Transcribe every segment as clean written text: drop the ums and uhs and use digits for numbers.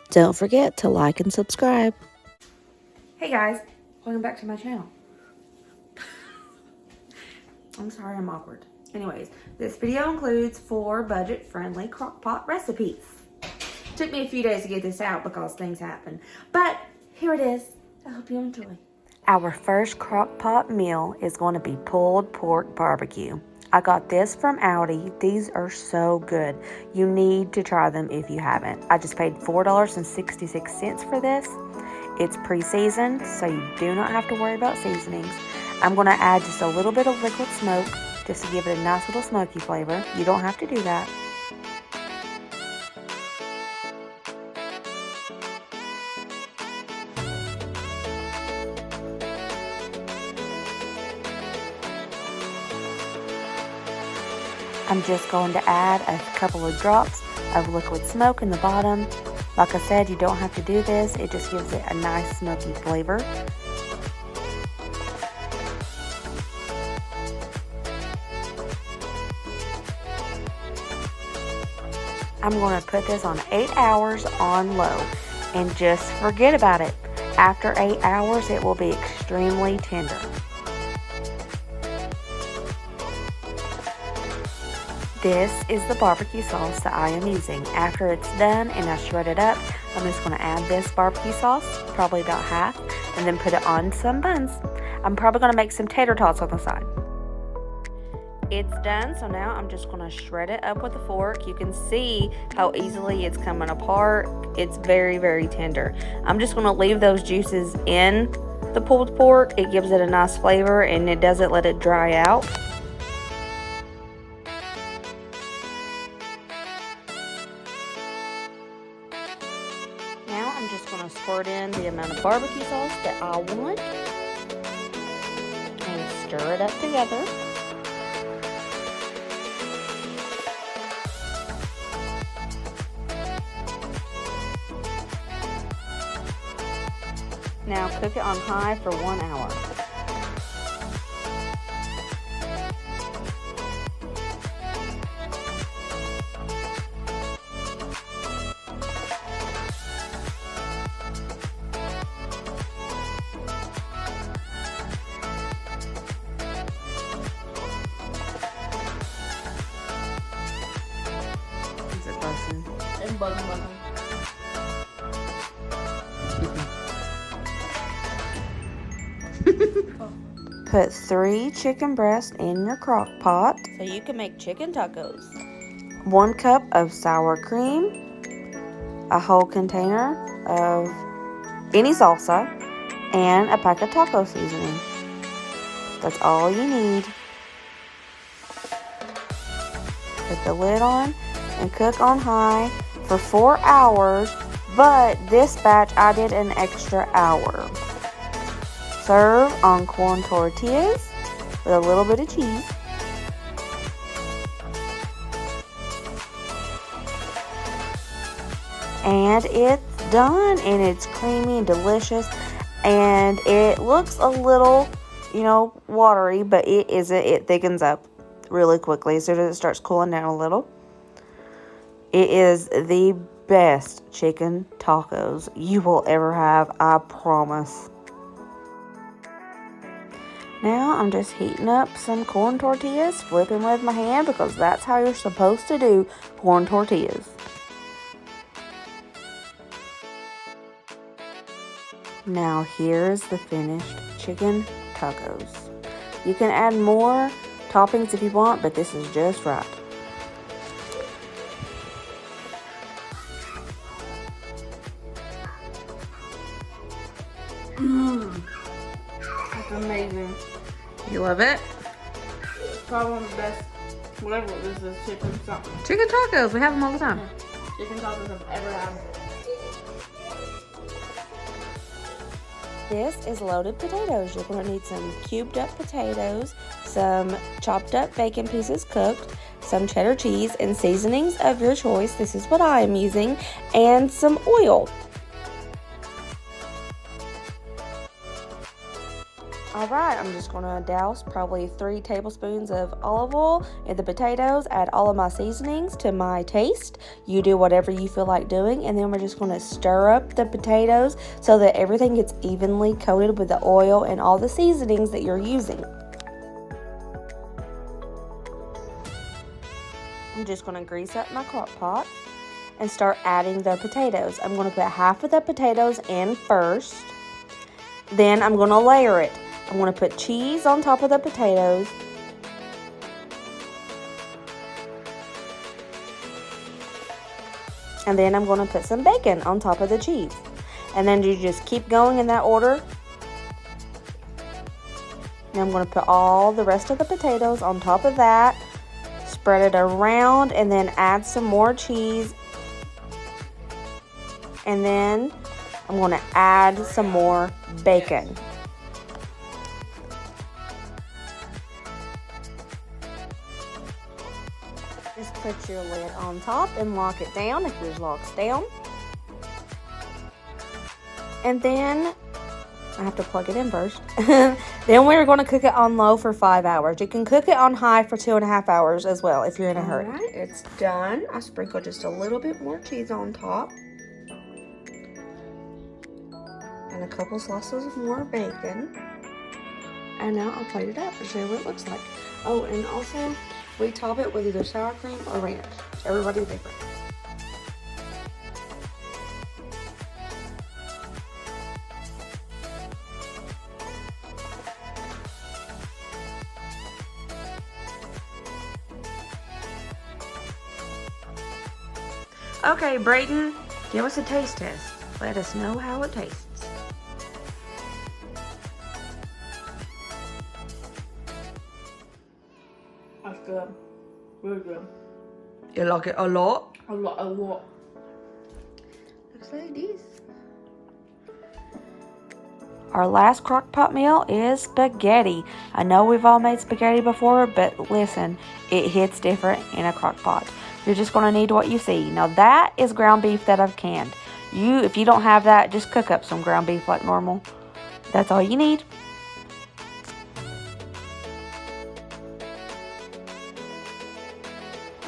Don't forget to like and subscribe. Hey guys, welcome back to my channel. I'm sorry I'm awkward. Anyways, this video includes 4 budget-friendly crockpot recipes. Took me a few days to get this out because things happen, but here it is. I hope you enjoy. Our first crockpot meal is going to be pulled pork barbecue. I got this from Aldi. These are so good. You need to try them if you haven't. I just paid $4.66 for this. It's pre-seasoned, so you do not have to worry about seasonings. I'm going to add just a little bit of liquid smoke just to give it a nice little smoky flavor. You don't have to do that. I'm just going to add a couple of drops of liquid smoke in the bottom. Like I said, you don't have to do this. It just gives it a nice smoky flavor. I'm going to put this on 8 hours on low and just forget about it. After 8 hours, it will be extremely tender. This is the barbecue sauce that I am using. After it's done and I shred it up, I'm just going to add this barbecue sauce, probably about half, and then put it on some buns. I'm probably going to make some tater tots on the side. It's done, so now I'm just going to shred it up with a fork. You can see how easily it's coming apart. It's very, very tender. I'm just going to leave those juices in the pulled pork. It gives it a nice flavor and it doesn't let it dry out. Now I'm just going to squirt in the amount of barbecue sauce that I want and stir it up together. Now cook it on high for 1 hour. Is it busting? It's buzzing. Put 3 chicken breasts in your crock pot so you can make chicken tacos. 1 cup of sour cream, a whole container of any salsa, and a pack of taco seasoning. That's all you need. Put the lid on and cook on high for 4 hours, but this batch I did an extra hour. Serve on corn tortillas with a little bit of cheese. And it's done, and it's creamy and delicious, and it looks a little, watery, but it isn't. It thickens up really quickly as soon as it starts cooling down a little. It is the best chicken tacos you will ever have, I promise. Now I'm just heating up some corn tortillas, flipping with my hand because that's how you're supposed to do corn tortillas. Now here's the finished chicken tacos. You can add more toppings if you want, but this is just right. It's amazing. You love it? It's probably one of the best, whatever this is, chicken something. Chicken tacos, we have them all the time. Chicken tacos I've ever had. This is loaded potatoes. You're going to need some cubed up potatoes, some chopped up bacon pieces cooked, some cheddar cheese, and seasonings of your choice. This is what I am using, and some oil. Alright, I'm just going to douse probably 3 tablespoons of olive oil in the potatoes, add all of my seasonings to my taste. You do whatever you feel like doing, and then we're just going to stir up the potatoes so that everything gets evenly coated with the oil and all the seasonings that you're using. I'm just going to grease up my crock pot and start adding the potatoes. I'm going to put half of the potatoes in first. Then I'm going to layer it. I'm going to put cheese on top of the potatoes. And then I'm going to put some bacon on top of the cheese. And then you just keep going in that order. And I'm going to put all the rest of the potatoes on top of that. Spread it around and then add some more cheese. And then I'm going to add some more bacon. Just put your lid on top and lock it down if yours locks down. And then, I have to plug it in first. Then we're going to cook it on low for 5 hours. You can cook it on high for 2.5 hours as well if you're in a hurry. Alright, it's done. I sprinkled just a little bit more cheese on top. And a couple slices of more bacon. And now I'll plate it up and show you what it looks like. Oh, and also, we top it with either sour cream or ranch. Everybody's different. Okay, Brayden, give us a taste test. Let us know how it tastes. That's good. Really good. You like it a lot? A lot. Looks like this. Our last crock pot meal is spaghetti. I know we've all made spaghetti before, but listen, it hits different in a crock pot. You're just going to need what you see. Now that is ground beef that I've canned. If you don't have that, just cook up some ground beef like normal. That's all you need.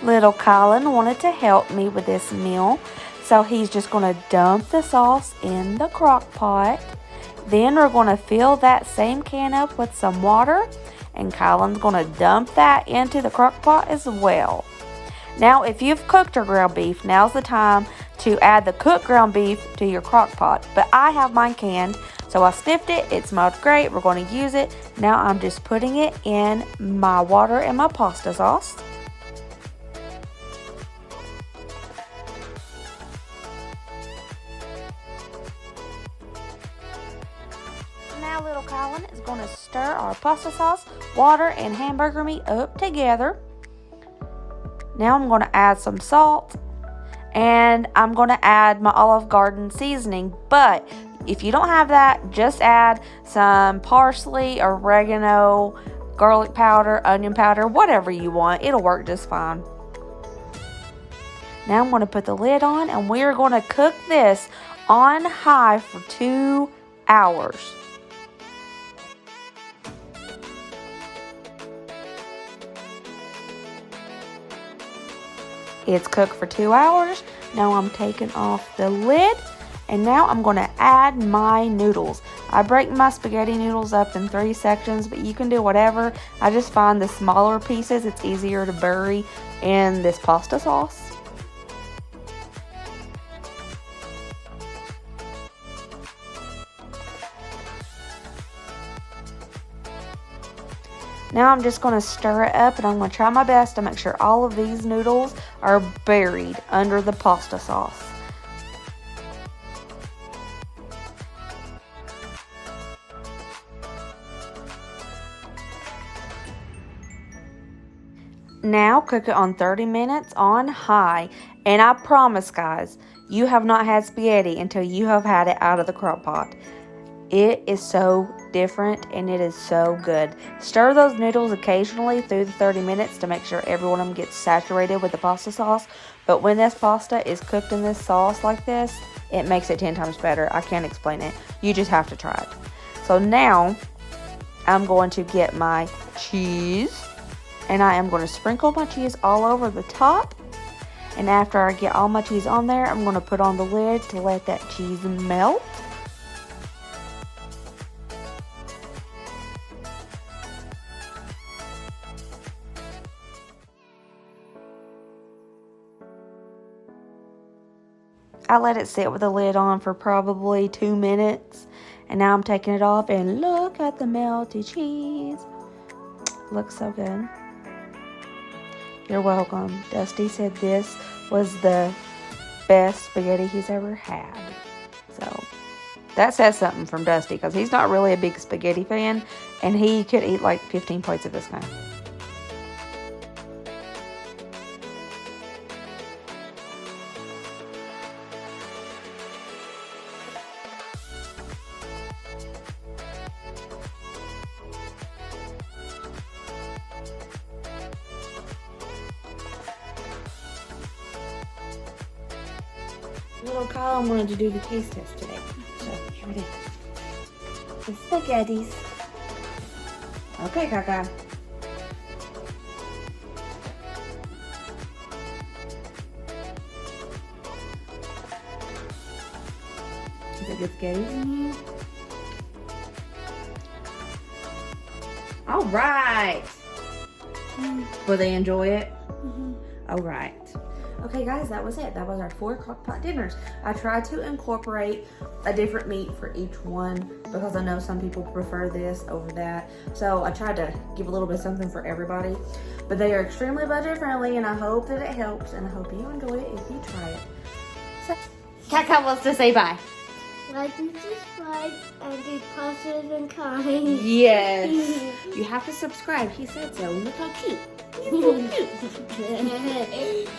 Little Colin wanted to help me with this meal, so he's just going to dump the sauce in the crock pot. Then we're going to fill that same can up with some water, and Colin's going to dump that into the crock pot as well. Now, if you've cooked your ground beef, now's the time to add the cooked ground beef to your crock pot. But I have mine canned, so I sniffed it. It smelled great. We're going to use it. Now I'm just putting it in my water and my pasta sauce. Now little Colin is going to stir our pasta sauce, water, and hamburger meat up together. Now I'm going to add some salt, and I'm going to add my Olive Garden seasoning. But if you don't have that, just add some parsley, oregano, garlic powder, onion powder, whatever you want. It'll work just fine. Now I'm going to put the lid on, and we're going to cook this on high for 2 hours. It's cooked for 2 hours. Now I'm taking off the lid, and now I'm going to add my noodles. I break my spaghetti noodles up in 3 sections, but you can do whatever. I just find the smaller pieces, it's easier to bury in this pasta sauce. Now I'm just going to stir it up, and I'm going to try my best to make sure all of these noodles are buried under the pasta sauce. Now cook it on 30 minutes on high. And I promise, guys, you have not had spaghetti until you have had it out of the crock pot. It is so different, and it is so good. Stir those noodles occasionally through the 30 minutes to make sure every one of them gets saturated with the pasta sauce. But when this pasta is cooked in this sauce like this, it makes it 10 times better. I can't explain it. You just have to try it. So now I'm going to get my cheese. And I am going to sprinkle my cheese all over the top. And after I get all my cheese on there, I'm going to put on the lid to let that cheese melt. I let it sit with the lid on for probably 2 minutes. And now I'm taking it off and look at the melty cheese. Looks so good. You're welcome. Dusty said this was the best spaghetti he's ever had. So that says something from Dusty because he's not really a big spaghetti fan. And he could eat like 15 plates of this kind. Little Kyle wanted to do the taste test today. So here it is. The spaghettis. Okay, Kaka. Is it good spaghetti? All right. Will they enjoy it? All right. Okay, guys, that was it. That was our 4 crockpot dinners. I tried to incorporate a different meat for each one because I know some people prefer this over that. So I tried to give a little bit of something for everybody. But they are extremely budget friendly, and I hope that it helps, and I hope you enjoy it if you try it. So, Kaka wants to say bye. Like and subscribe and be positive and kind. Yes. You have to subscribe. He said so. Look how cute. He's so cute.